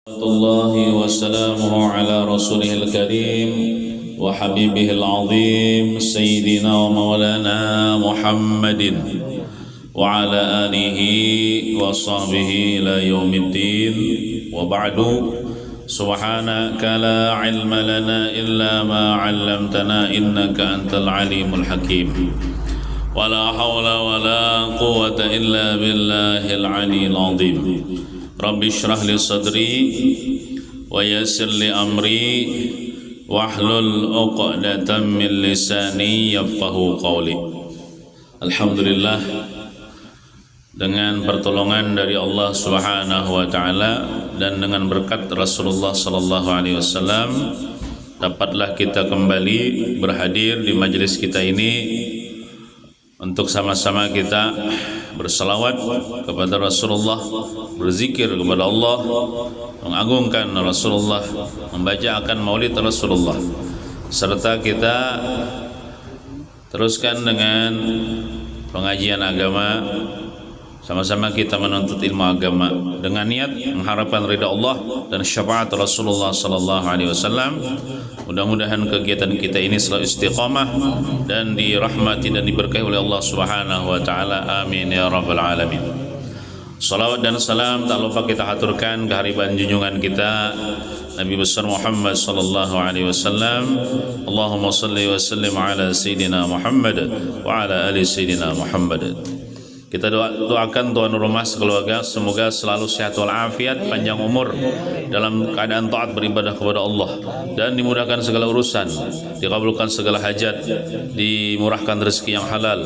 الله وسلامه على رسوله الكريم وحبيبه العظيم سيدنا ومولانا محمد وعلى آله وصحبه إلى يوم الدين وبعد سبحانك لا علم لنا إلا ما علمتنا إنك أنت العليم الحكيم ولا حول ولا قوة إلا بالله العلي العظيم Rabbi shrah li sadri wa yassir li amri wahlul 'uqdatam min lisani yafqahu qawli. Alhamdulillah, dengan pertolongan dari Allah Subhanahu wa taala dan dengan berkat Rasulullah sallallahu alaihi wasallam dapatlah kita kembali berhadir di majelis kita ini untuk sama-sama kita bersalawat kepada Rasulullah, berzikir kepada Allah, mengagungkan Rasulullah, membaca akan maulid Rasulullah, serta kita teruskan dengan pengajian agama, sama-sama kita menuntut ilmu agama dengan niat mengharapkan ridha Allah dan syafaat Rasulullah sallallahu alaihi wasallam. Mudah-mudahan kegiatan kita ini selalu istiqamah dan dirahmati dan diberkahi oleh Allah Subhanahu wa taala. Amin ya rabbal alamin. Salawat dan salam tak lupa kita haturkan kehadiran junjungan kita Nabi besar Muhammad sallallahu alaihi wasallam. Allahumma shalli wa sallim ala sayidina Muhammad wa ala ali sayidina Muhammad. Kita doakan tuan rumah sekeluarga semoga selalu sehat walafiat, panjang umur dalam keadaan taat beribadah kepada Allah dan dimudahkan segala urusan, dikabulkan segala hajat, dimurahkan rezeki yang halal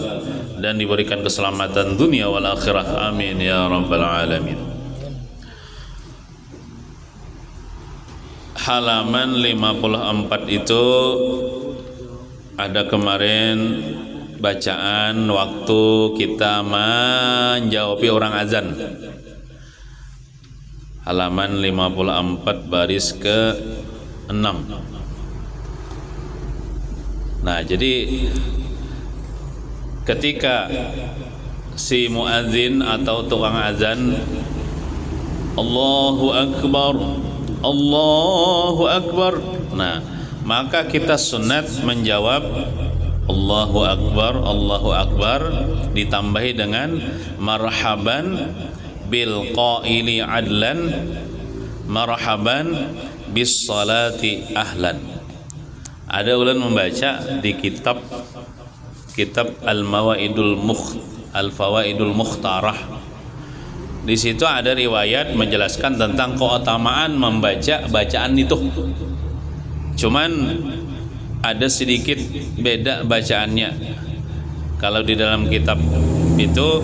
dan diberikan keselamatan dunia wal akhirah. Amin ya rabbal alamin. Halaman 54 itu ada kemarin bacaan waktu kita menjawab orang azan. Halaman 54 baris ke 6. Nah, jadi ketika si muadzin atau tukang azan Allahu Akbar, Allahu Akbar, nah maka kita sunat menjawab Allahu Akbar, Allahu Akbar ditambahi dengan marhaban bil qaili adlan, marhaban bis salati ahlan. Ada ulun membaca di kitab Al-Fawaidul Mukhtarah. Di situ ada riwayat menjelaskan tentang keutamaan membaca bacaan itu. Cuman ada sedikit beda bacaannya. Kalau di dalam kitab itu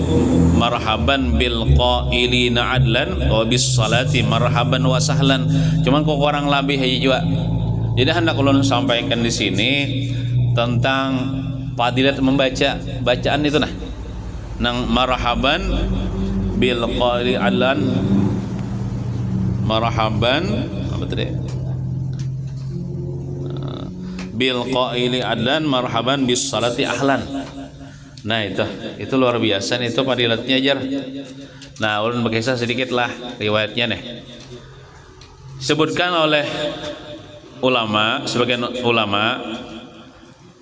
marhaban bil qailina adlan wa bis salati marhaban wa sahlan. Cuman kok kurang lebih juga. Jadi hendak ulun sampaikan di sini tentang fadilat membaca bacaan itu nah. Nang marhaban bil qaili adlan, marhaban apa tadi? Bil qaili adlan marhaban bis salati ahlan. Nah itu luar biasa nih, itu fadilatnya ajar. Nah ulun berkisah sedikit lah riwayatnya nih. Disebutkan oleh ulama, sebagian ulama,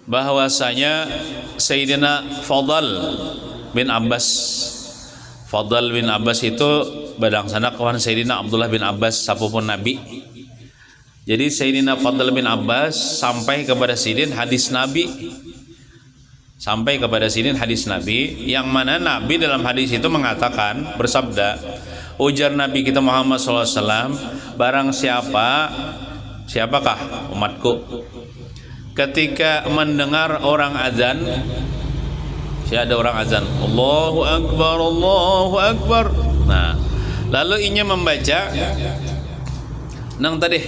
bahwasanya Sayyidina Fadl bin Abbas itu badangsana kawan Sayyidina Abdullah bin Abbas sapupun Nabi. Jadi Sayyidina Fadl bin Abbas sampai kepada Sidin hadis Nabi, yang mana Nabi dalam hadis itu mengatakan, bersabda, ujar Nabi kita Muhammad SAW, barang siapakah umatku ketika mendengar orang azan, ada orang azan, Allahu Akbar, Allahu Akbar, nah lalu inya membaca nang tadi.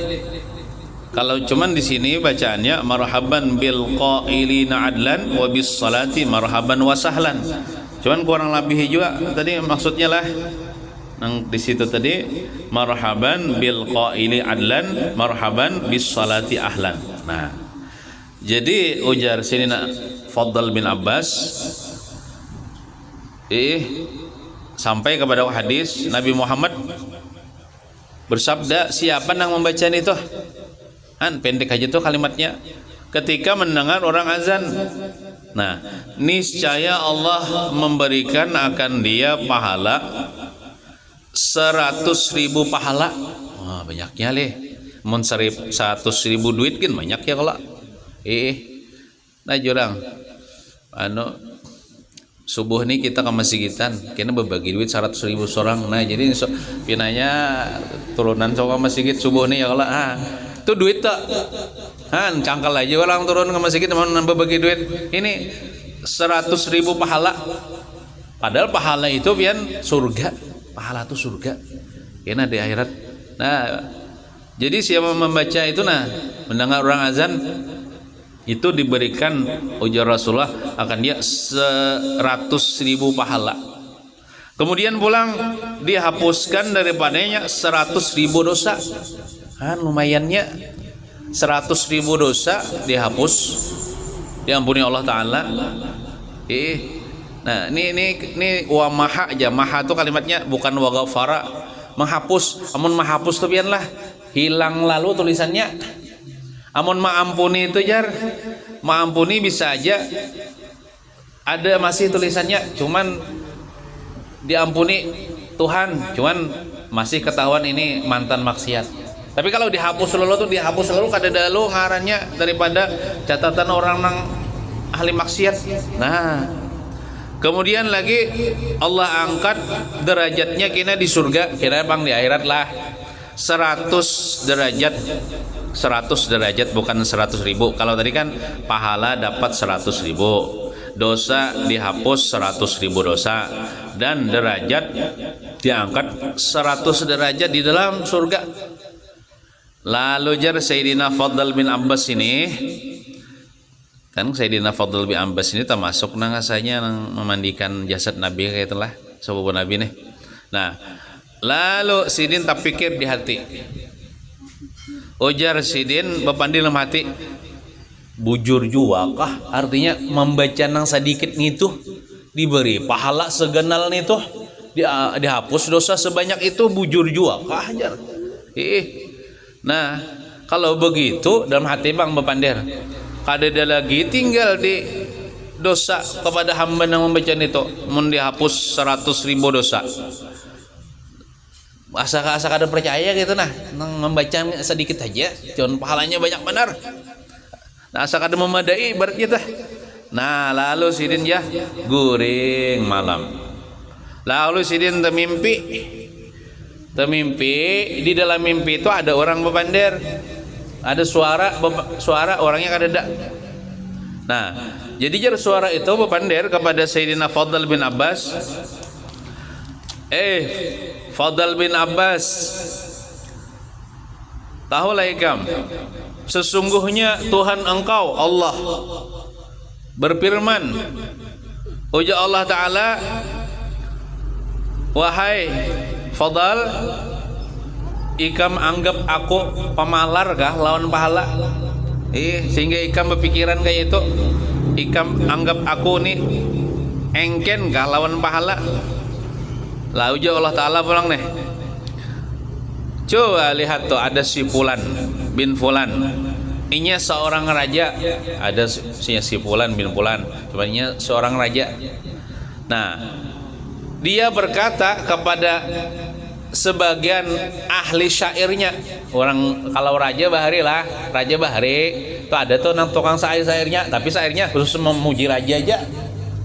Kalau cuman di sini bacaannya marhaban bil qailina adlan wa bis salati marhaban wa sahlan. Cuman kurang lebih juga tadi maksudnya lah. Nang di situ tadi marhaban bil qaili adlan marhaban bis salati ahlan. Nah, jadi ujar sini Fadl bin Abbas sampai kepada hadis Nabi Muhammad bersabda, siapa yang membaca itu? Kan pendek aja tuh kalimatnya. Ketika mendengar orang azan. Nah, niscaya Allah memberikan akan dia pahala 100.000 pahala. Wah, banyaknya leh. Mun 100.000 duit kan banyak ya kalau. Nah jurang. Subuh nih kita ke masjidan, kena berbagi duit 100.000 seorang. Nah jadi pinanya turunan sama masjid subuh nih ya kalau itu duit tak kan cangkal aja orang turun ke masjid mau nambah bagi duit ini 100.000 pahala, padahal pahala itu pian surga, pahala itu surga kena di akhirat. Nah jadi siapa membaca itu mendengar orang azan itu diberikan ujar Rasulullah akan dia 100.000 pahala. Kemudian pulang dihapuskan daripadanya 100.000 dosa. Kan lumayannya 100.000 dosa dihapus, diampuni Allah Taala. Nah ini wa maha aja, maha itu kalimatnya bukan wa ghafara, menghapus. Amun menghapus tuh biarlah hilang lalu tulisannya. Amun maampuni itu jar, maampuni bisa aja ada masih tulisannya, cuman diampuni Tuhan, cuman masih ketahuan ini mantan maksiat. Tapi kalau dihapus selalu tuh dihapus selalu kada dalu ngarannya daripada catatan orang nang ahli maksiat. Nah, kemudian lagi Allah angkat derajatnya kena di surga, kena bang di akhirat lah 100 derajat. 100 derajat bukan 100.000. Kalau tadi kan pahala dapat 100.000, dosa dihapus 100.000 dosa, dan derajat diangkat 100 derajat di dalam surga. Lalu jar Sayyidina Fadl bin Abbas ini kan Sayyidina Fadl bin Abbas ini termasuk nangasanya memandikan jasad Nabi kayak itulah sepupu Nabi nih. Nah lalu Sidin tak pikir di hati, ujar Sidin bapandi dalam hati, bujur jua kah artinya membaca nang sedikit nitu diberi pahala segenal nitu, dihapus dosa sebanyak itu, bujur jua kah jar. Nah kalau begitu dalam hati bang bepander, kadeda lagi tinggal di dosa kepada hamba yang membaca itu, mun dihapus 100.000 dosa. Asa kada percaya gitu nang membaca sedikit aja, cuman pahalanya banyak benar. Nah asa kada memadai berat kita. Nah lalu Sidin ya guring malam. Lalu Sidin termimpi, di dalam mimpi itu ada orang bepander, ada suara orangnya kadeda. Nah jadi jar suara itu bepander kepada Sayyidina Fadl bin Abbas, Fadl bin Abbas, tahulah ikam, sesungguhnya Tuhan engkau Allah berfirman, ujar Allah Ta'ala, wahai Fadl, ikam anggap aku pemalar kah lawan pahala? Sehingga ikam berpikiran kayak itu, ikam anggap aku nih engken kah lawan pahala? Lalu ujar Allah Ta'ala pulang nih, coba lihat tuh ada si Fulan bin Fulan, ini seorang raja, ada si Fulan bin Fulan, sebenarnya seorang raja. Nah dia berkata kepada sebagian ahli syairnya, orang kalau raja bahari lah, raja bahari itu ada tuh nang tukang syairnya, tapi syairnya khusus memuji raja aja.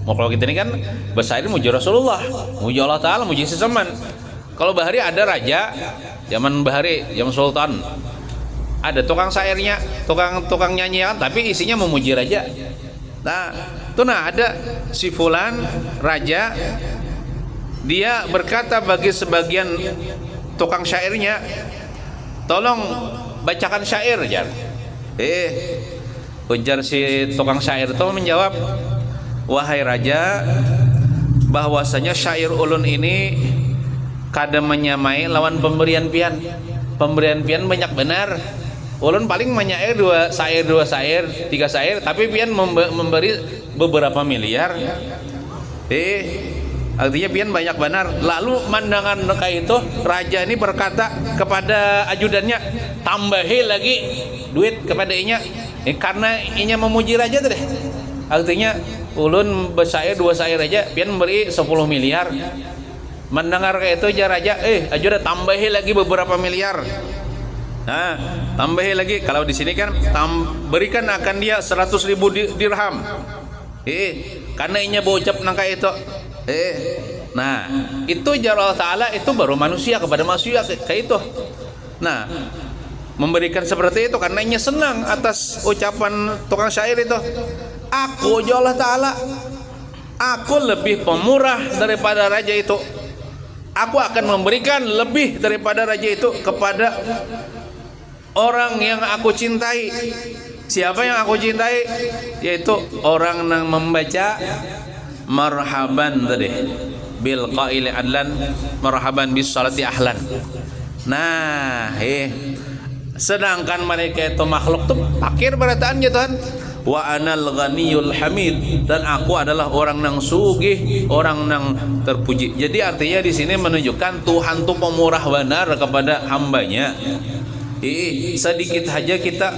Mau kalau kita ini kan bersair muji Rasulullah, muji Allah Ta'ala, muji sesaman. Kalau bahari ada raja, zaman bahari, zaman sultan, ada tukang syairnya, tukang nyanyian, tapi isinya memuji raja. Nah itu ada si Fulan raja, dia berkata bagi sebagian tukang syairnya, tolong bacakan syair jar. Ujar si tukang syair itu menjawab, wahai raja, bahwasanya syair ulun ini kada menyamai lawan pemberian pian. Pemberian pian banyak benar. Ulun paling menyair dua syair, tiga syair, tapi pian memberi beberapa miliar. artinya pian banyak benar. Lalu mandangan kayak itu raja ini berkata kepada ajudannya, tambahi lagi duit kepada inya, karena inya memuji raja tuh deh. Artinya ulun bersair 2 sair aja pian memberi 10 miliar. Mendengar kayak itu raja, ajudan tambahi lagi beberapa miliar. Nah, tambahi lagi. Kalau di sini kan berikan akan dia 100.000 dirham. Karena inya berucap nangka itu. Nah, itu jar Allah Ta'ala itu baru manusia kepada manusia kayak itu. Nah, memberikan seperti itu karena inya senang atas ucapan tukang syair itu. Aku jar Allah Ta'ala, aku lebih pemurah daripada raja itu. Aku akan memberikan lebih daripada raja itu kepada orang yang aku cintai. Siapa yang aku cintai? Yaitu orang yang membaca marhaban tadi bil qaili adlan, marhaban bis salati ahlan. Nah, sedangkan mereka itu makhluk tuh fakir berataannya Tuhan. Wa anal ghaniyul hamid, dan aku adalah orang yang sugih, orang yang terpuji. Jadi artinya di sini menunjukkan Tuhan tuh pemurah benar kepada hambanya. Sedikit saja kita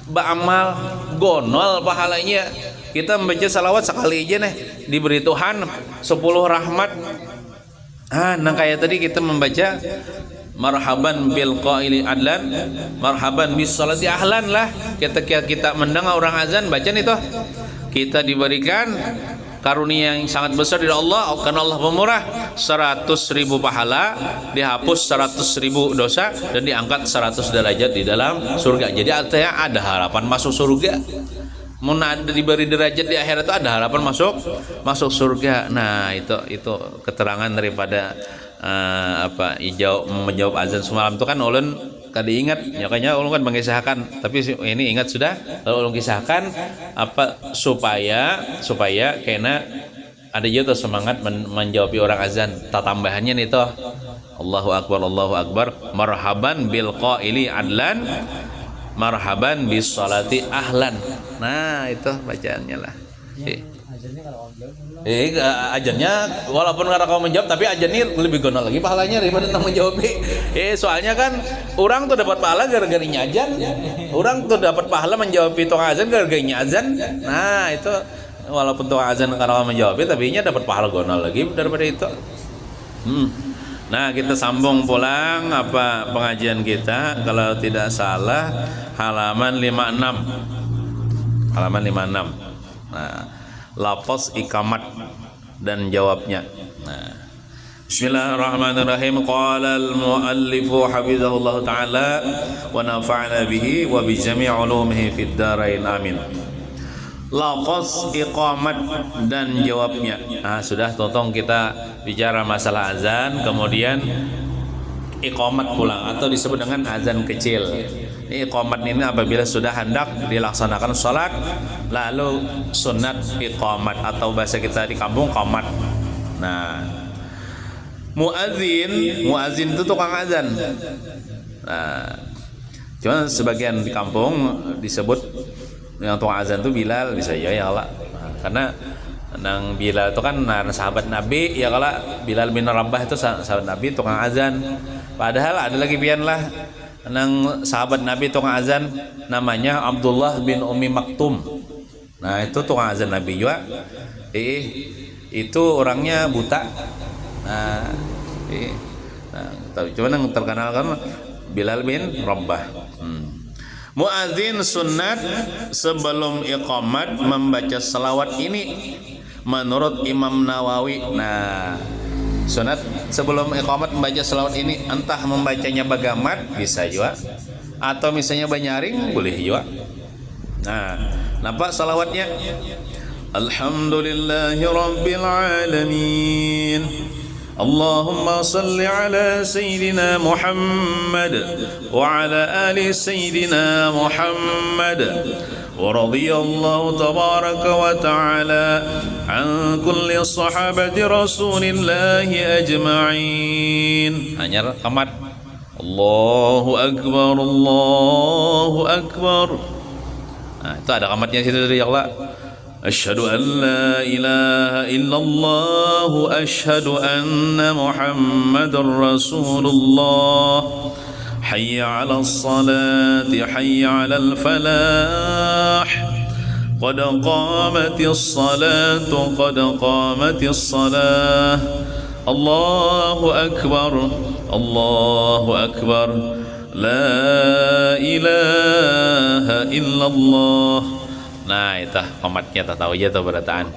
beramal gonol pahalanya. Kita membaca salawat sekali aja nih diberi Tuhan 10 rahmat. Nah kayak tadi kita membaca marhaban bil qaili adlan, marhaban bis salati ahlan lah. Ketika kita mendengar orang azan baca itu, kita diberikan karunia yang sangat besar dari Allah, karena Allah pemurah. 100.000 pahala, dihapus 100.000 dosa, dan diangkat 100 derajat di dalam surga. Jadi artinya ada harapan masuk surga. Mau ada diberi derajat di akhirat itu ada harapan masuk surga. Nah itu keterangan daripada menjawab azan semalam itu kan ulun kadi ingat, makanya ulun kan mengisahkan, tapi ini ingat sudah. Lalu ulun kisahkan supaya kena ada juga semangat menjawab orang azan. Tambahannya nih toh, Allahu akbar, marhaban bil qaili adlan, marhaban bis salati ahlan. Nah itu bacaannya lah. Ajannya walaupun karena kamu menjawab, tapi ajannya lebih gonol lagi pahalanya daripada nang menjawab. Soalnya kan orang tuh dapat pahala gara-gara ajan. Orang tuh dapat pahala menjawab tukang azan gara-gara azan. Nah itu walaupun tukang azan karena kamu menjawab, tapi nya dapat pahala gonol lagi daripada itu. Nah kita sambung pulang pengajian kita, kalau tidak salah halaman 56. Nah, lafaz ikamat dan jawabnya. Nah, Bismillahirrahmanirrahim. Qala al-muallif hafizahullah taala wa nafa'na bihi wa bi jami' ulumihi fid dharain amin. Lafaz iqamat dan jawabnya. Nah, sudah totong kita bicara masalah azan, kemudian iqamat pulang atau disebut dengan azan kecil. Iqamat ini apabila sudah hendak dilaksanakan sholat, lalu sunat iqamat atau bahasa kita di kampung qamat. Nah, muadzin itu tukang azan. Nah, cuman sebagian di kampung disebut yang tukang azan itu Bilal, bisa ya Allah. Nah, karena nang Bilal itu kan sahabat Nabi, ya kalau Bilal bin Rabah itu sahabat Nabi, tukang azan. Padahal ada lagi pian lah nang sahabat Nabi tukang azan namanya Abdullah bin Ummi Maktum. Nah itu tukang azan Nabi juga. Itu orangnya buta. Nah, cuma yang terkenal kan Bilal bin Rabah. Muadzin sunat sebelum iqamat membaca selawat ini menurut Imam Nawawi. Nah, sunat sebelum iqamat membaca selawat ini, entah membacanya bagamat bisa juga, atau misalnya banyaring boleh juga. Nah, nampak salawatnya? Alhamdulillahi rabbil alamin. Allahumma salli ala Sayyidina Muhammad wa ala ali Sayyidina Muhammad. ورضي الله تبارك وتعالى عن كل صحابة رسول الله أجمعين. Hanya qamat. Allahu Akbar, Allahu Akbar. Nah, itu ada qamatnya situ dari Allah. أشهد أن لا إله إلا الله أشهد أن محمد رسول الله حي على الصلاة حي على الفلاح قد قامت الصلاة قد قامت الصلاة الله أكبر الله أكبر لا إله إلا الله. Nah itu komatnya tahu aja tuh berataan.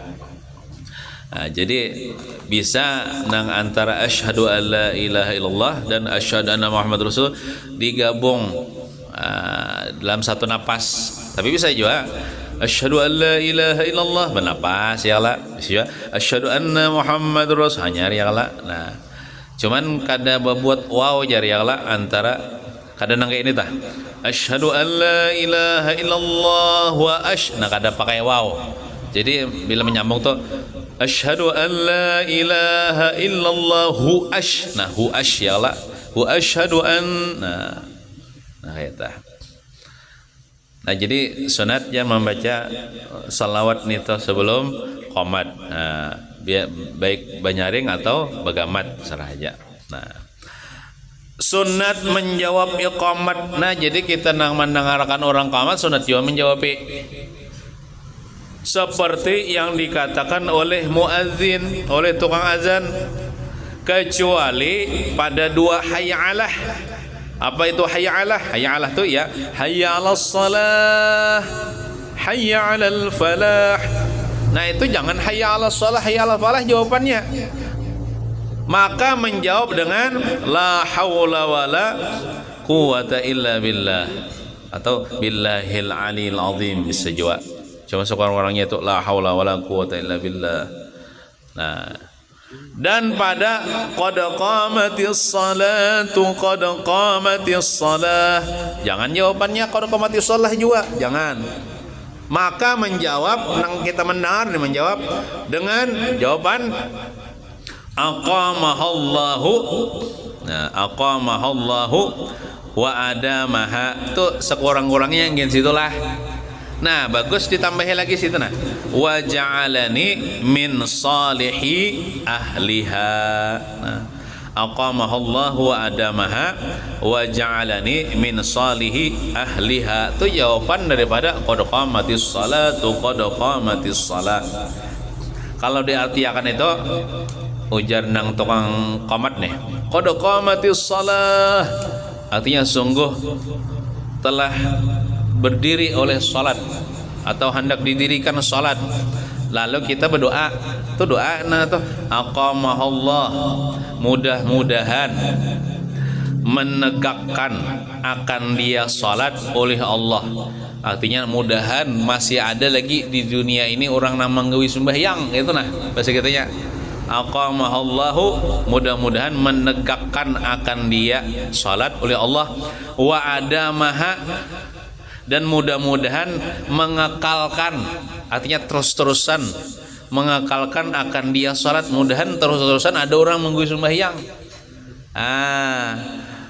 Nah, jadi bisa nang antara asyhadu alla ilaha illallah dan asyhadu anna Muhammad Rasul digabung dalam satu napas. Tapi bisa juga asyhadu alla ilaha illallah bernapas ya lah. Bisa asyhadu anna Muhammad Rasul hanya ya lah. Nah, cuman kada buat wow jari ya lah antara kada nang kayak ini tah. Asyhadu alla ilaha illallah wa nah kada pakai wow. Jadi bila menyambung tuh asyhadu alla ilaha illallah hu nah hu ya lah. Hu asyhadu an nah eta. Nah jadi sunatnya membaca salawat nito sebelum qomat. Nah, baik banyaring atau bagamat seraja. Nah sunat menjawab iqamat. Nah jadi kita nang mendengarkan orang qamat sunat juga menjawab seperti yang dikatakan oleh muadzin, oleh tukang azan, kecuali pada dua hayya alah. Apa itu hayya alah? Hayya alah itu ya hayya alas salah, hayya alal falah. Nah itu jangan hayya alas salah, hayya alal falah jawabannya. Maka menjawab dengan la haula wala quwata illa billah atau billahil aliyil azim bisa juga. Cuma sekarang orangnya itu la haula wala quwata illa billah. Nah, dan pada qad qamatis salatu qad qamatis salah jangan jawabannya qad qamatis salah juga, jangan. Maka menjawab nang kita mendengar menjawab dengan jawaban aqamahallahu. Nah, aqamahallahu wa adamaha itu sekurang-kurangnya yang situlah. Nah, bagus ditambahin lagi situ nah. Wa ja'alani min salihi ahliha. Nah, aqamahallahu wa adamaha wa ja'alani min salihi ahliha. Itu jawaban daripada qad qamatis salatu qad qamatis salat. Kalau diartikan itu ujar nang tukang qamat nih qad qamatis shalah artinya sungguh telah berdiri oleh salat atau hendak didirikan salat. Lalu kita berdoa tuh doa nah tuh aqamahallah mudah-mudahan menegakkan akan dia salat oleh Allah. Artinya mudahan masih ada lagi di dunia ini orang namanggawi sembahyang itu nah bahasa kitanya. Aqamahallahu mudah-mudahan menegakkan akan dia salat oleh Allah wa adamaha dan mudah-mudahan mengekalkan artinya terus-terusan mengekalkan akan dia salat mudahan terus-terusan ada orang menggui sembahyang.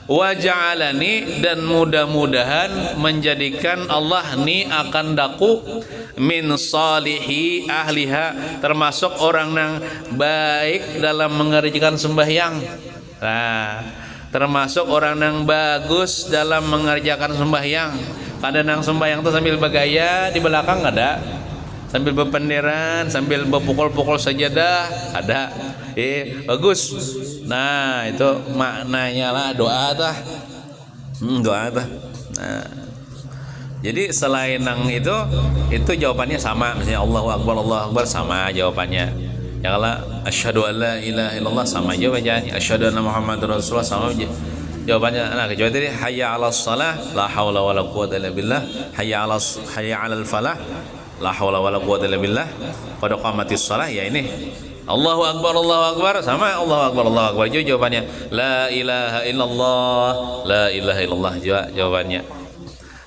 Wa ja'alani dan mudah-mudahan menjadikan Allah ni akan daku min salihi ahliha termasuk orang yang baik dalam mengerjakan sembahyang. Nah, termasuk orang yang bagus dalam mengerjakan sembahyang. Kadang nang sembahyang tuh sambil bergaya di belakang ada, sambil berpenderan, sambil berpukul-pukul sajadah ada. Bagus. Nah, itu maknanya lah doa tah. Doa tah. Nah, jadi selain nang itu jawabannya sama. Misalnya Allahu Akbar sama jawabannya. Ya kalau asyhadu an la ilaha illallah sama jawabannya. Asyhadu anna Muhammadar Rasulullah sama jawabannya. Nah, kecuali tadi hayya 'alas shalah la haula wala quwwata illa billah. Hayya 'alal falah la haula wala quwwata illa billah. Qad qamatis shalah ya ini. Allahu Akbar sama Allahu Akbar juga jawabannya. La ilaha illallah juga jawabannya.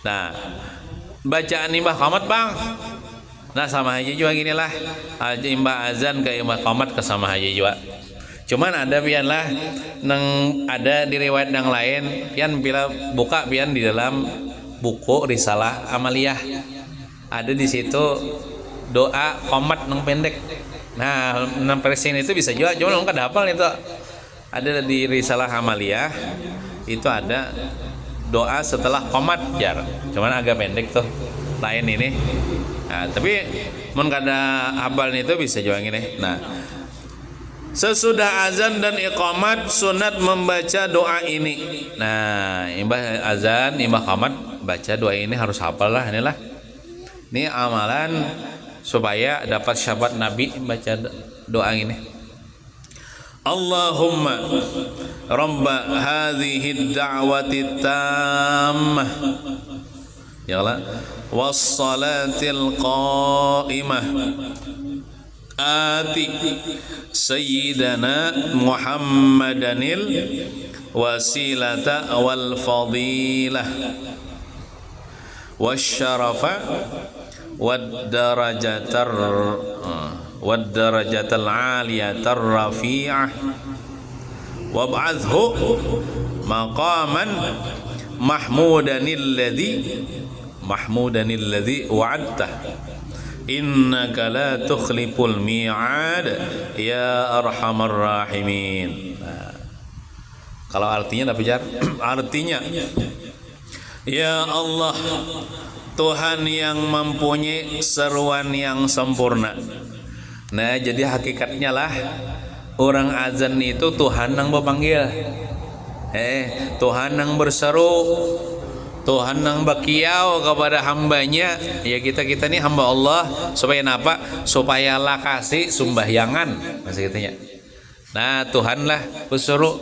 Nah, bacaan imbah qamat bang. Nah sama aja juga gini lah. Imbah azan ke imbah qamat ke sama aja juga. Cuman ada pian lah nang ada di riwayat yang lain pian bila buka pian di dalam buku risalah amaliyah ada di situ doa qomat nang pendek. Nah, nang presiden itu bisa juga, cuma nggak ada hafal itu. Ada di Risalah Amaliyah itu ada doa setelah qomat jar. Cuman agak pendek tuh. Lain ini. Nah, tapi mun kada hafal itu bisa juga gini. Nah, sesudah azan dan iqamat sunat membaca doa ini. Nah, imbah azan, imbah qamat baca doa ini harus hafal lah inilah. Ini amalan supaya dapat syafaat Nabi baca doa ini. Allahumma rabba hadhihi ad-da'wati tammah ya Allah was-salatil qa'imah ati sayyidana Muhammadanil wasilata wal fadilah wasyarafa wad darajatal aliyatar rafi'ah wab'athhu maqaman mahmudanil ladzi wa'adtah innaka la tukhliful mi'ad ya arhamar rahimin. Nah, kalau artinya apa jar? Artinya ya Allah Tuhan yang mempunyai seruan yang sempurna. Nah, jadi hakikatnya lah orang azan itu Tuhan yang memanggil. Tuhan yang berseru, Tuhan yang berkiau kepada hambanya. Ya kita ini hamba Allah supaya apa? Supaya lah kasih sembahyangan maksudnya. Nah, Tuhan lah berseru.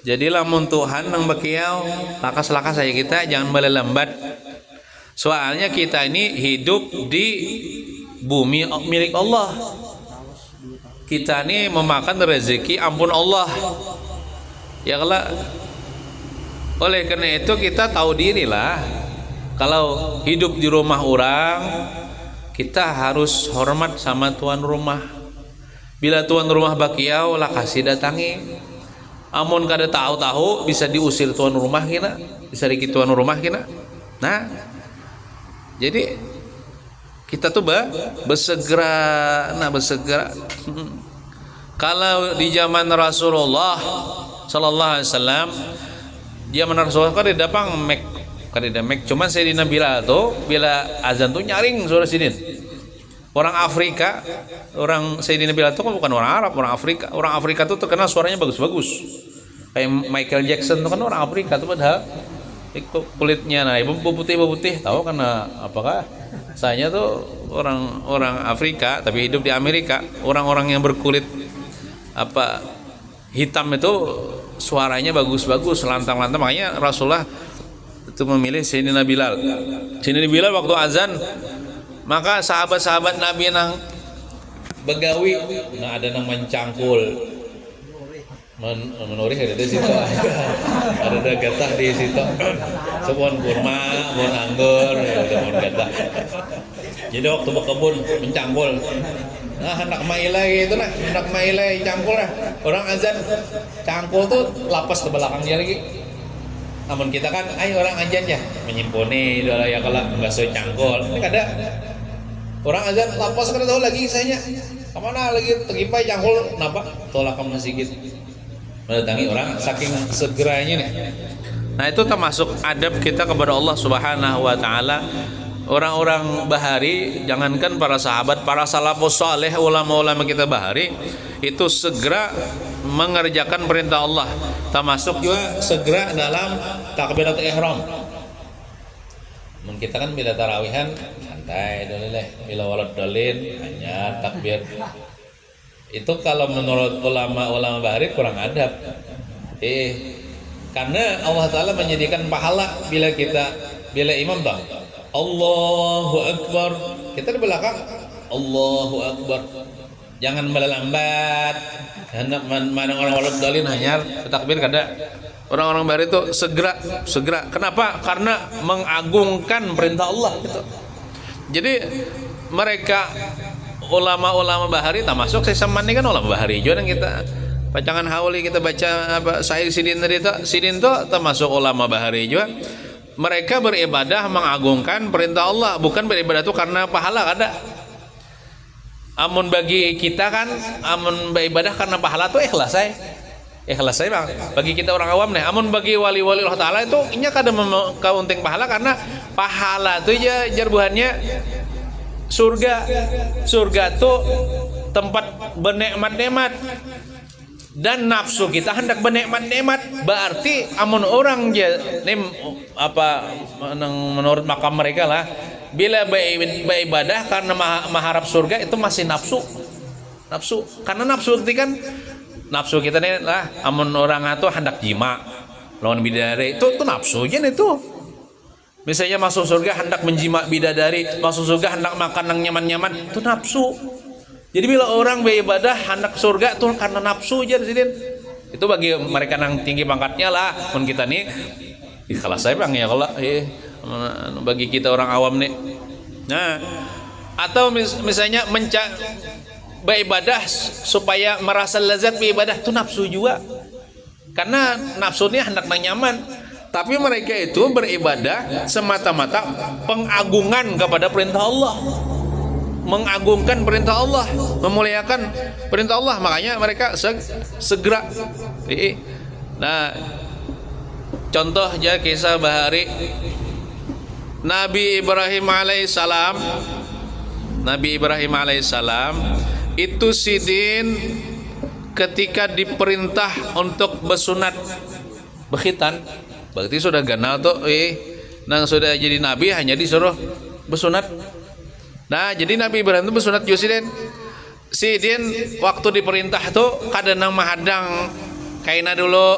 Jadi lamun Tuhan yang berkiau, lakas-lakas saya kita jangan lambat. Soalnya kita ini hidup di bumi milik Allah. Kita ini memakan rezeki ampun Allah. Ya kalau oleh karena itu kita tahu diri lah. Kalau hidup di rumah orang, kita harus hormat sama tuan rumah. Bila tuan rumah bakiau lah kasih datangi. Amun kada tahu-tahu bisa diusir tuan rumah kita, bisa dikit tuan rumah kita. Nah, jadi kita tuh bersegera. Kalau di zaman Rasulullah sallallahu alaihi wasallam, zaman Rasulullah kan datang Mek, cuman Sayyidina Bilal tuh bila azan tuh nyaring suara sidin. Orang Afrika, orang Sayyidina Bilal tuh kan bukan orang Arab, orang Afrika. Orang Afrika tuh terkenal suaranya bagus-bagus. Kayak Michael Jackson tuh kan orang Afrika tuh padahal kulitnya nah ibu putih tahu karena apakah saya tuh orang Afrika tapi hidup di Amerika. Orang-orang yang berkulit hitam itu suaranya bagus-bagus, lantang-lantang. Makanya Rasulullah itu memilih Sayyidina Bilal. Sayyidina Bilal waktu azan, maka sahabat-sahabat Nabi nang begawi, nah ada nang mencangkul menoreh ada di situ. Ada getah di situ. Sepon kurma, pohon anggur, ada pohon getah. Jadi waktu berkebun mencangkul. Nah, hendak mailai itu nah, hendak mailai cangkul lah. Orang azan cangkul tuh lapas ke belakang dia lagi. Namun kita kan, orang azan ya menyimponi doa ya kalau nggak sesuai cangkul. Ini kada. Orang azan lapas kada tahu lagi saya. Kemana lagi tergipai cangkul? Kenapa? Tolak ke masjid. Mendatangi orang saking segeranya nih. Nah, itu termasuk adab kita kepada Allah Subhanahu wa taala. Orang-orang bahari, jangankan para sahabat, para salafus saleh, ulama-ulama kita bahari itu segera mengerjakan perintah Allah. Termasuk juga segera dalam takbiratul ihram. Kita kan bila tarawihan santai dulu lah, bila walad dalin hanya takbir. Itu kalau menurut ulama-ulama bahari kurang adab. Karena Allah Ta'ala menyediakan pahala bila imam bang Allahu Akbar, kita di belakang Allahu Akbar, jangan melambat. Hendak mana orang walad dalin hanya takbir kada. Orang-orang bahari itu segera. Kenapa? Karena mengagungkan perintah Allah gitu. Jadi mereka ulama-ulama bahari termasuk saya sama ini kan ulama bahari juga yang kita pacangan hauli kita baca syair sidin tadi itu sidin itu termasuk ulama bahari juga. Mereka beribadah mengagungkan perintah Allah, bukan beribadah itu karena pahala kada. Amun bagi kita kan, amun beribadah karena pahala tuh ikhlas saya bang. Bagi kita orang awam nih, amun bagi wali-wali Allah Taala itu inya kada kaunting pahala karena pahala tuh ya jarbuhannya surga tuh tempat bernikmat-nikmat dan nafsu kita hendak bernikmat-nikmat. Berarti amun orang menurut makam mereka lah, bila beribadah karena mengharap surga itu masih nafsu karena nafsu kita nih lah, amun orang itu hendak jima lawan bidadari itu nafsu aja itu. Misalnya masuk surga hendak menjima bidadari, masuk surga hendak makan yang nyaman-nyaman, itu nafsu. Jadi bila orang beribadah hendak surga itu karena nafsu aja Sidin. Itu bagi mereka yang tinggi pangkatnya lah. Pun kita nih ikhlas saya bang ya kalau bagi kita orang awam nih. Nah, atau misalnya beribadah supaya merasa lezat beribadah itu nafsu juga. Karena nafsunya hendak nyaman. Tapi mereka itu beribadah semata-mata pengagungan kepada perintah Allah, mengagungkan perintah Allah, memuliakan perintah Allah. Makanya mereka segera. Nah, contoh aja kisah bahari Nabi Ibrahim alaihissalam itu Sidin ketika diperintah untuk bersunat berkhitan, berarti sudah ganal tuh nang sudah jadi nabi hanya disuruh bersunat. Nah, jadi Nabi Ibrahim itu bersunat Sidin waktu diperintah tuh kada nang mahadang kaina dulu,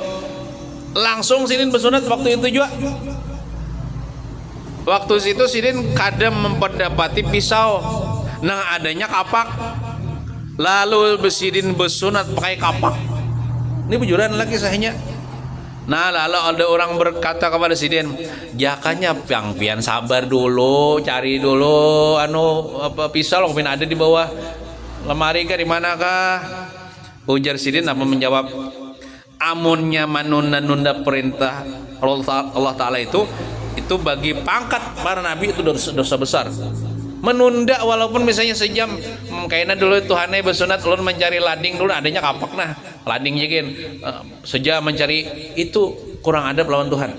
langsung Sidin bersunat waktu itu juga. Waktu itu Sidin kadang memperdapati pisau nang adanya kapak, lalu Sidin bersunat pakai kapak. Ini bujuran lagi sahnya. Nah, lalu ada orang berkata kepada Sidin, jakanya pian sabar dulu, cari dulu pisau lo ada di bawah lemari kah, di manakah? Ujar Sidin apa menjawab, amunnya menunda perintah Allah Ta'ala itu bagi pangkat para nabi itu dosa besar. Menunda walaupun misalnya sejam, kayaknya dulu Tuhannya bersunat ulun mencari lading dulu, adanya kapak nah lading jikin sejam mencari, itu kurang adab lawan Tuhan.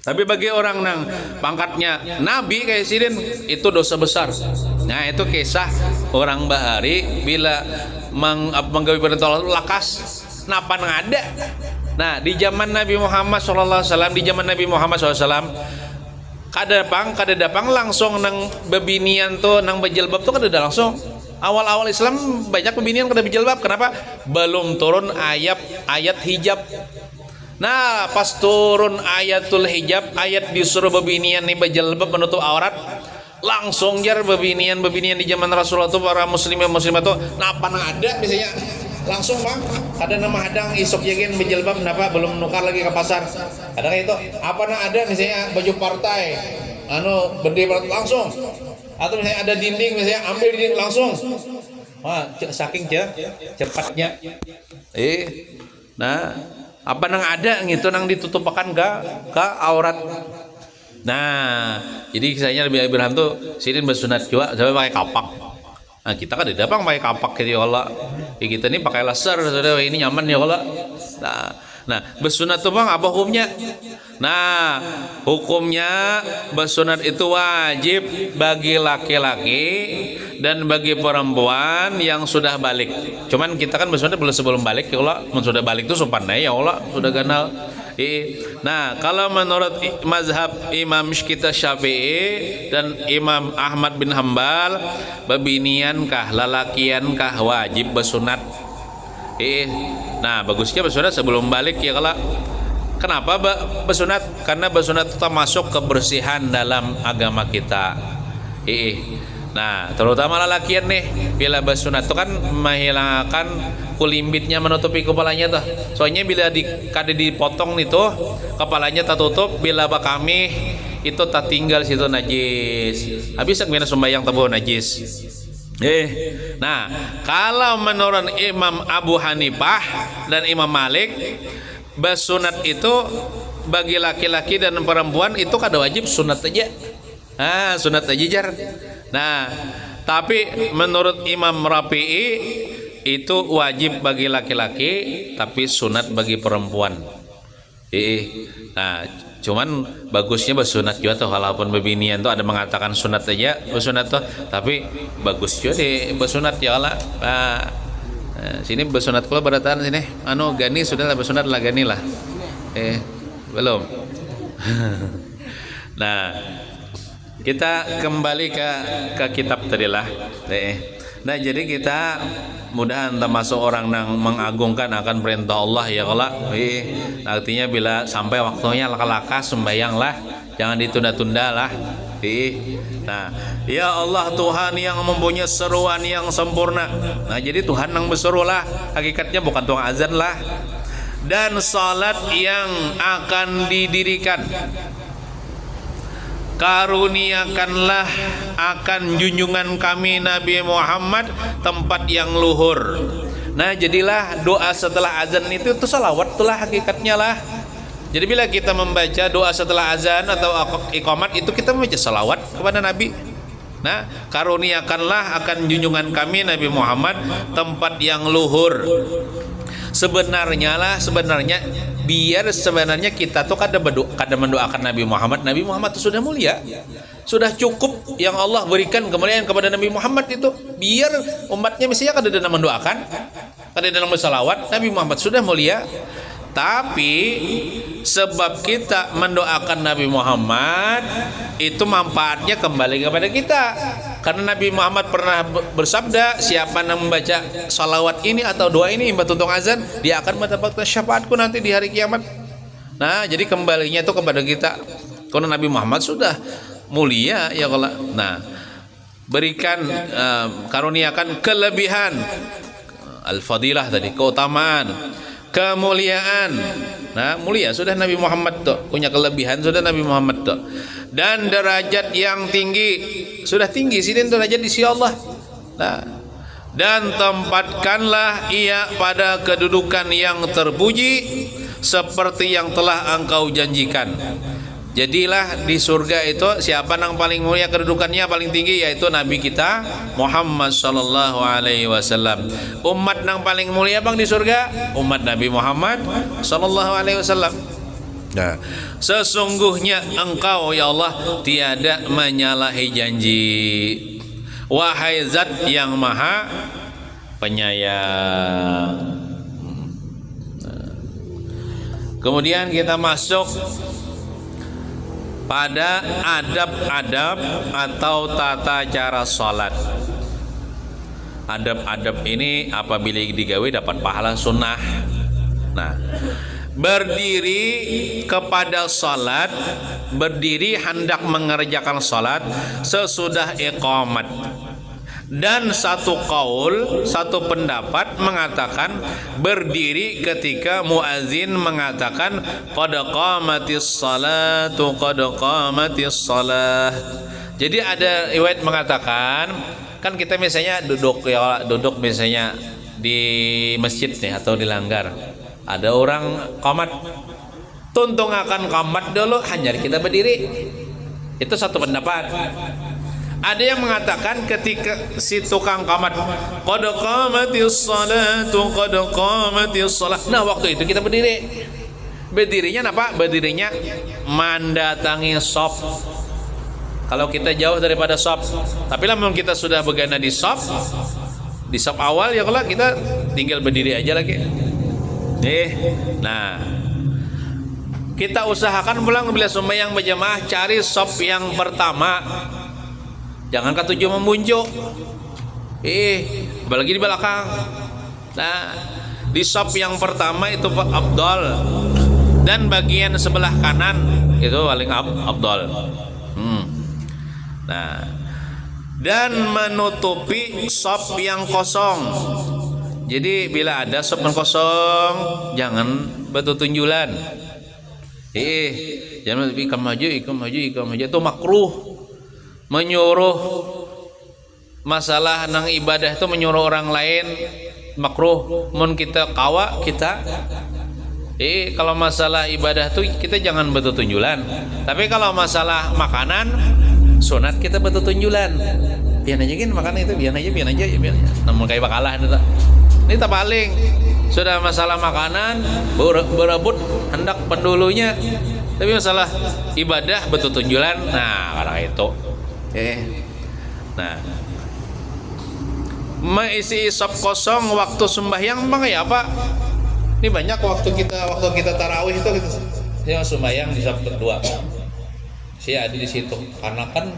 Tapi bagi orang nang pangkatnya nabi kayak Sidin itu dosa besar. Nah, itu kisah orang bahari bila menggawi perintah Allah lakas napa ngada. Nah, di zaman Nabi Muhammad SAW, kada dapang langsung nang bebinian tuh nang berjilbab tuh kada langsung. Awal-awal Islam banyak bebinian kada berjilbab. Kenapa? Belum turun ayat hijab. Nah, pas turun ayatul hijab, ayat disuruh bebinian nih berjilbab menutup aurat, langsung jar bebinian di zaman Rasulullah tuh para muslimah tuh napa ada misalnya langsung bang ada nama hadang isok yakin berjilbab kenapa belum nukar lagi ke pasar, ada kayak itu apa ada misalnya baju partai berdiri langsung, atau misalnya ada dinding misalnya ambil dinding langsung. Wah, saking cepatnya nah apa nang ada gitu nang ditutupakan ke aurat. Nah, jadi kisahnya Nabi Ibrahim tuh Sidin bersunat juga sampai pakai kapak. Nah, kita kan tidak pakai kapak gitu ya Allah. Ya, kita ini pakai laser, saudara, ini nyaman ya Allah. Nah, bersunat tuh bang apa hukumnya? Nah, hukumnya bersunat itu wajib bagi laki-laki dan bagi perempuan yang sudah balik. Cuman kita kan bersunat belum sebelum balik ya Allah. Sudah balik tuh pandai ya Allah, sudah ganal. Nah, kalau menurut mazhab Imam kita Syafi'i dan Imam Ahmad bin Hambal, bebinian kah, lalakian kah wajib bersunat. Nah, bagusnya bersunat sebelum balik ya kalau. Kenapa bersunat? Karena bersunat itu termasuk kebersihan dalam agama kita. Nah, terutama lalakian nih, bila bersunat itu kan menghilangkan kulimbitnya, menutupi kepalanya tuh. Soalnya bila kada dipotong nih tuh, kepalanya tertutup, bila kami itu tak tinggal situ najis. Habis gimana sembahyang tabuh najis. Nah, kalau menurut Imam Abu Hanifah dan Imam Malik, bersunat itu bagi laki-laki dan perempuan itu kada wajib, sunat aja. Sunat aja jar. Nah, Tapi menurut Imam Rafi'i itu wajib bagi laki-laki tapi sunat bagi perempuan. Nah, cuman bagusnya bersunat juga tuh, walaupun bebinian tuh ada mengatakan sunat aja bersunat tuh, tapi bagus juga deh bersunat ya lah. Nah, sini bersunat kula barataan sini. Anu Gani sudah lah bersunat lah Gani lah. Belum. Nah, kita kembali ke kitab tadi lah. Nah, jadi kita mudahan termasuk orang yang mengagungkan akan perintah Allah ya Allah. Artinya bila sampai waktunya laka-laka sembayanglah, jangan ditunda-tunda lah. Nah, ya Allah Tuhan yang mempunyai seruan yang sempurna. Nah, jadi Tuhan yang berseru lah, hakikatnya bukan tukang azan lah. Dan salat yang akan didirikan, karuniakanlah akan junjungan kami Nabi Muhammad tempat yang luhur. Nah, jadilah doa setelah azan itu salawat itulah hakikatnya lah. Jadi bila kita membaca doa setelah azan atau iqamat itu kita membaca salawat kepada Nabi. Nah, karuniakanlah akan junjungan kami Nabi Muhammad tempat yang luhur. Sebenarnya biar sebenarnya kita tuh kada mendoakan Nabi Muhammad. Nabi Muhammad itu sudah mulia, sudah cukup yang Allah berikan kemuliaan kepada Nabi Muhammad itu. Biar umatnya mestinya kada ada mendoakan, kada dalam bersalawat. Nabi Muhammad sudah mulia. Tapi sebab kita mendoakan Nabi Muhammad itu manfaatnya kembali kepada kita. Karena Nabi Muhammad pernah bersabda, siapa yang membaca salawat ini atau doa ini imba tuntung azan, dia akan mendapatkan syafaatku nanti di hari kiamat. Nah, jadi kembalinya itu kepada kita. Karena Nabi Muhammad sudah mulia ya Allah. Nah, berikan karuniakan kelebihan al-fadilah tadi, keutamaan, kemuliaan. Nah, mulia sudah Nabi Muhammad tuh, punya kelebihan sudah Nabi Muhammad tuh. Dan derajat yang tinggi, sudah tinggi sini derajat di sisi Allah. Nah, dan tempatkanlah ia pada kedudukan yang terpuji seperti yang telah engkau janjikan. Jadilah di surga itu siapa yang paling mulia kedudukannya paling tinggi, yaitu Nabi kita Muhammad sallallahu alaihi wasallam. Umat yang paling mulia bang di surga umat Nabi Muhammad sallallahu alaihi wasallam. Nah, sesungguhnya engkau ya Allah tiada menyalahi janji, wahai zat yang maha penyayang. Kemudian kita masuk pada adab-adab atau tata cara salat. Adab-adab ini apabila digawe dapat pahala sunnah. Nah, berdiri kepada salat, berdiri hendak mengerjakan salat sesudah iqamat. Dan satu qaul, satu pendapat mengatakan berdiri ketika muazin mengatakan qad qamatis salatu qad qamatis salah. Jadi ada riwayat mengatakan, kan kita misalnya duduk misalnya di masjid nih atau di langgar, ada orang qamat, tuntung akan qamat dulu hanya kita berdiri. Itu satu pendapat. Ada yang mengatakan ketika si tukang qamat qad qamatis salatu qad qamatis salah, nah waktu itu kita berdiri. Berdirinya apa? Berdirinya mendatangi shop. Kalau kita jauh daripada shop, tapi lamun kita sudah bergana di shop awal ya kalau kita tinggal berdiri aja lagi. Nah, kita usahakan pulang bila sembahyang berjamaah cari shop yang pertama. Jangan ketujuh membunjuk. Apalagi di belakang. Nah, di shop yang pertama itu afdal. Dan bagian sebelah kanan itu paling afdal. Nah, dan menutupi shop yang kosong. Jadi bila ada shop yang kosong, jangan bertunjulan. Jangan ikam maju itu makruh. Menyuruh masalah nang ibadah itu menyuruh orang lain makruh. Mun kita kawa kita kalau masalah ibadah tuh kita jangan bertunjulan. Tapi kalau masalah makanan sunat kita bertunjulan. biar aja kan makan itu, biar aja ya biar aja. Namun kayak bakalah itu. Ini tak paling sudah masalah makanan berebut hendak pendulunya, tapi masalah ibadah betul tunjulan. Nah, karena itu. Nah, mengisi sop kosong waktu sembahyang bang ya Pak? Ini banyak waktu kita tarawih itu gitu. Yang sembahyang di sop kedua. Saya ada di situ karena kan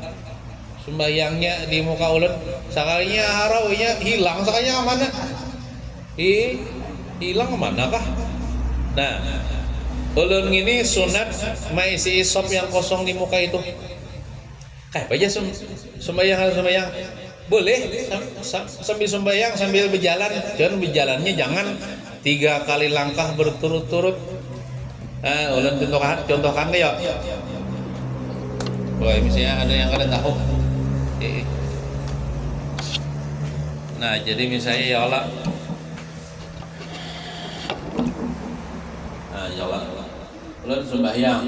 sembahyangnya di muka ulun sekalinya tarawihnya hilang, sekalinya mana? Hilang kemana kah? Nah, ulun ini sunat mengisi sop yang kosong di muka itu. Kayak aja sembahyang boleh sambil sembahyang sambil berjalan, jangan berjalannya jangan 3 kali langkah berturut-turut. Ulun contohkan ya. Boleh misalnya ada yang kada tahu. Nah, jadi misalnya ya Allah. Nah, ya Allah. Ulun sembahyang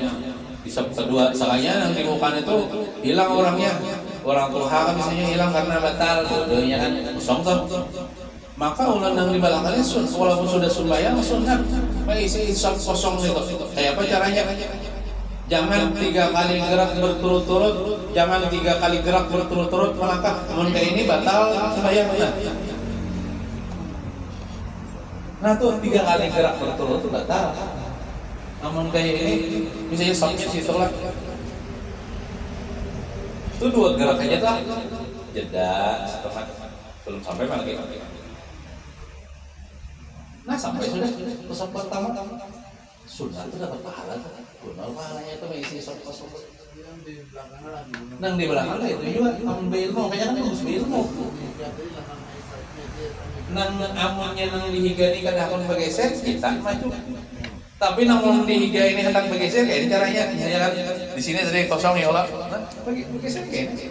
di sop kedua, salahnya yang dimukan itu hilang orangnya. Orang tua kan misalnya hilang karena batal, doanya kan kosong. Maka ulun yang di belakangnya walaupun sudah sembahyang sunat mengisi sop kosong itu. Kayak apa caranya? Jangan 3 kali gerak berturut-turut, jangan 3 kali gerak berturut-turut melangkah. Namun kayak ini batal sembahyang. Nah tuh 3 kali gerak berturut-turut batal. Namun kayak ini misalnya sopnya situ lah. Itu 2 gerak aja tuh. Jeda setengah belum sampai lagi. Nah sampai sudah sop pertama. Sunnah itu dapat pahala kan? Benar pahalanya itu mengisi sop kosong. Nang di belakang itu juga amun beilmu, kayaknya kan harus beilmu. Nang amunnya nang dihigani kan akan bergeser kita maju. Tapi namun dihiga ini hendak bergeser kayak ini caranya. Misalnya kan di sini tadi kosong ya Allah. Bergeser kayak ini.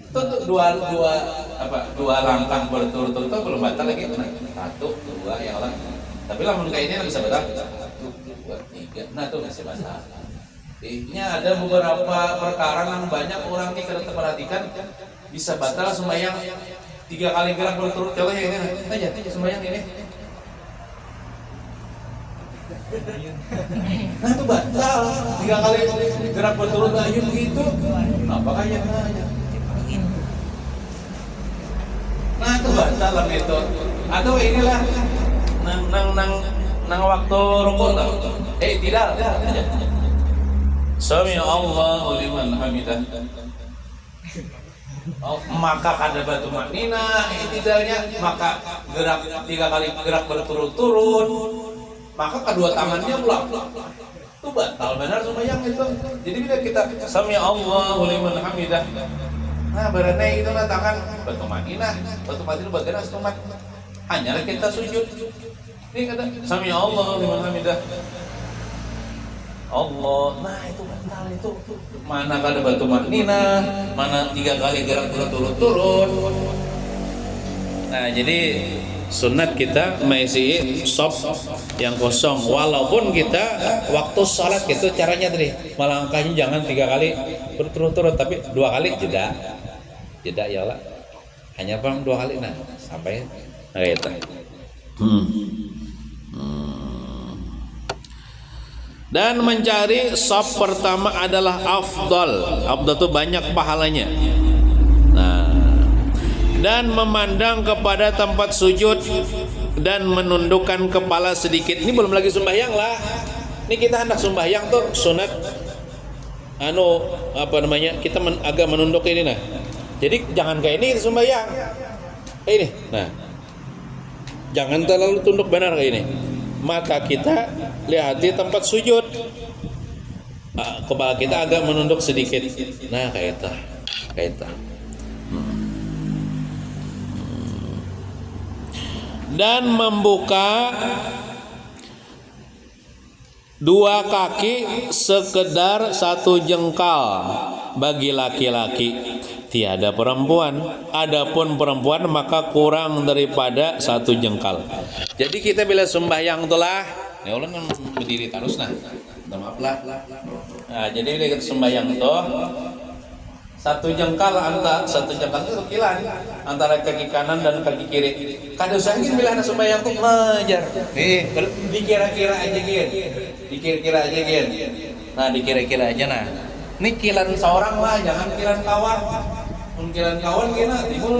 Itu dua langkah berturut-turut itu belum batal lagi. 1, 2 ya Allah. Tapi lamun kayak ini bisa batal 1, 2, 3. Nah tuh masih masalah. Ini ada beberapa perkara yang banyak orang ini kada perhatikan bisa batal sembahyang 3 kali gerak berturut. Contohnya ini aja sembahyang ini. Nah itu batal 3 kali gerak berturut aja begitu. Apa kaya nanya? Nah itu batal lah itu. Atau inilah nang waktu rukun tau. Tidak. Sami Allahu liman hamidah. Maka kada batu maknina tidaknya, maka gerak 3 kali gerak berturut-turut, maka kedua tangannya pula itu batal benar sembahyang itu. Jadi bila kita sami Allahu liman hamidah, nah berane itu nah tangan batu maknina bagian astumat hanya kita sujud. Ini kata sami Allahu liman hamidah Allah, nah itu batal itu. Mana kada batu maknina, mana 3 kali gerak berturut-turut. Nah jadi sunat kita mengisi sop yang kosong. Walaupun kita waktu sholat gitu caranya tadi melangkahnya jangan 3 kali berturut-turut, tapi 2 kali jeda ya Allah. Hanya pang 2 kali nah sampai itu. Dan mencari saf pertama adalah afdal itu banyak pahalanya. Nah, dan memandang kepada tempat sujud dan menundukkan kepala sedikit. Ini belum lagi sembahyang lah. Ini kita hendak sembahyang tuh sunat kita agak menunduk ini nah. Jadi jangan kayak ini sembahyang. Kayak ini. Nah. Jangan terlalu tunduk benar kayak ini. Mata kita lihat di tempat sujud, kepala kita agak menunduk sedikit. Nah kayak itu. Dan membuka 2 kaki sekedar 1 jengkal bagi laki-laki, tiada perempuan. Adapun perempuan maka kurang daripada 1 jengkal. Jadi kita bila sembahyang itulah, ya Allah kan berdiri terus nah. Maaf lah. Nah, jadi bila kita sembahyang itu satu jengkal itu kilan antara kaki kanan dan kaki kiri. Kada usah gini bila anak sembahyang tuh ngajar. Dikira-kira aja gin. Dikira-kira aja gin. Nah, dikira-kira aja nah. Ini kilan seorang lah, jangan kilan kawan. Kilan kawan gini timbul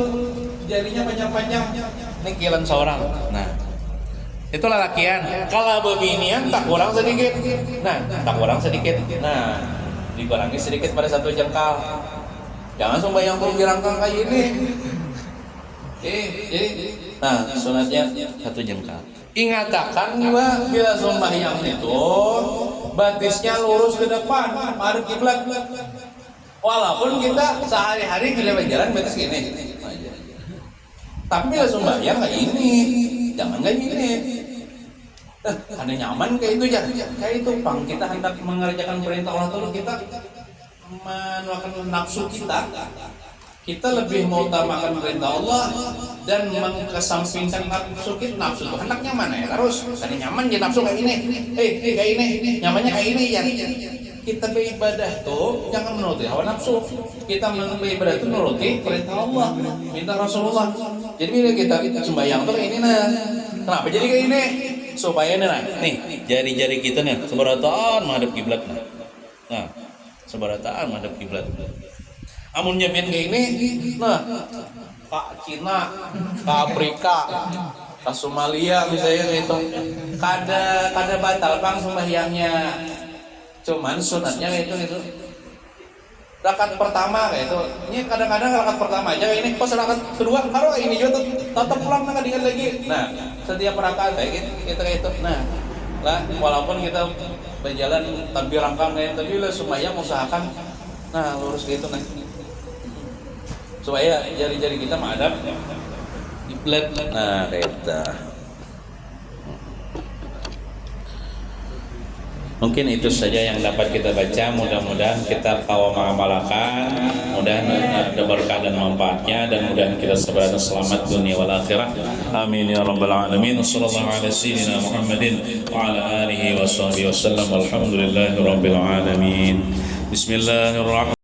jarinya panjang-panjang. Ini kilan seorang. Nah, itulah lakian. Kalau beginian tak kurang sedikit. Nah, tak kurang sedikit. Nah, dikurangi sedikit pada satu jengkal. Jangan sembahyang tuh dirangkang kayak ini. Nah, sunatnya satu jengkal. Ingatkan juga bila sembahyang itu batisnya lurus ke depan, madep kiblat. Walaupun kita sehari-hari bila berjalan batis gini. Tapi bila sembahyang kayak ini, jangan kayak gini. Ada nyaman kayak itu ya. Kayak itu pang kita hendak mengerjakan perintah Allah Ta'ala, kita menuakan nafsu kita lebih mengutamakan perintah Allah dan mengesampingkan nafsu kita. Nafsu itu hendaknya mana ya terus ada nyaman jadi nafsu kayak ini kayak ini nyamannya kayak ini ya. Kita beribadah tuh jangan menuruti hawa nafsu, kita beribadah itu menuruti perintah Allah, minta Rasulullah. Jadi bila kita sembahyang tuh kayak ini nah, kenapa jadi kayak ini supaya nih jari-jari kita nih seberataan menghadap kiblat nah seberataan menghadap kiblat. Amun nyebin kayak ini, nah, ke Cina, ke Afrika, ke Somalia misalnya gitu, kada batal kang sembahyangnya, cuman sunatnya kayak itu. Rakaat pertama kayak itu, ini kadang-kadang rakaat pertama aja kayak ini, pas rakaat kedua, harus ini juga tuh, tetap pulang nggak diingat lagi. Nah, setiap rakaat kayak gitu. Nah, lah walaupun kita berjalan tanpa rangkang kayak tapi lah sembahyang usahakan, nah lurus gitu nah. Supaya jari-jari kita menghadap kiblat. Nah, kita. Mungkin itu saja yang dapat kita baca. Mudah-mudahan kita tahu mengamalkan. Mudah-mudahan ada berkah dan manfaatnya dan mudah-mudahan kita sebenarnya selamat dunia wal akhirah. Amin ya rabbal alamin. Sallallahu alaihi sayyidina Muhammadin wa ala alihi wa sahbihi wasallam. Walhamdulillahirabbil alamin. Bismillahirrahmanirrahim.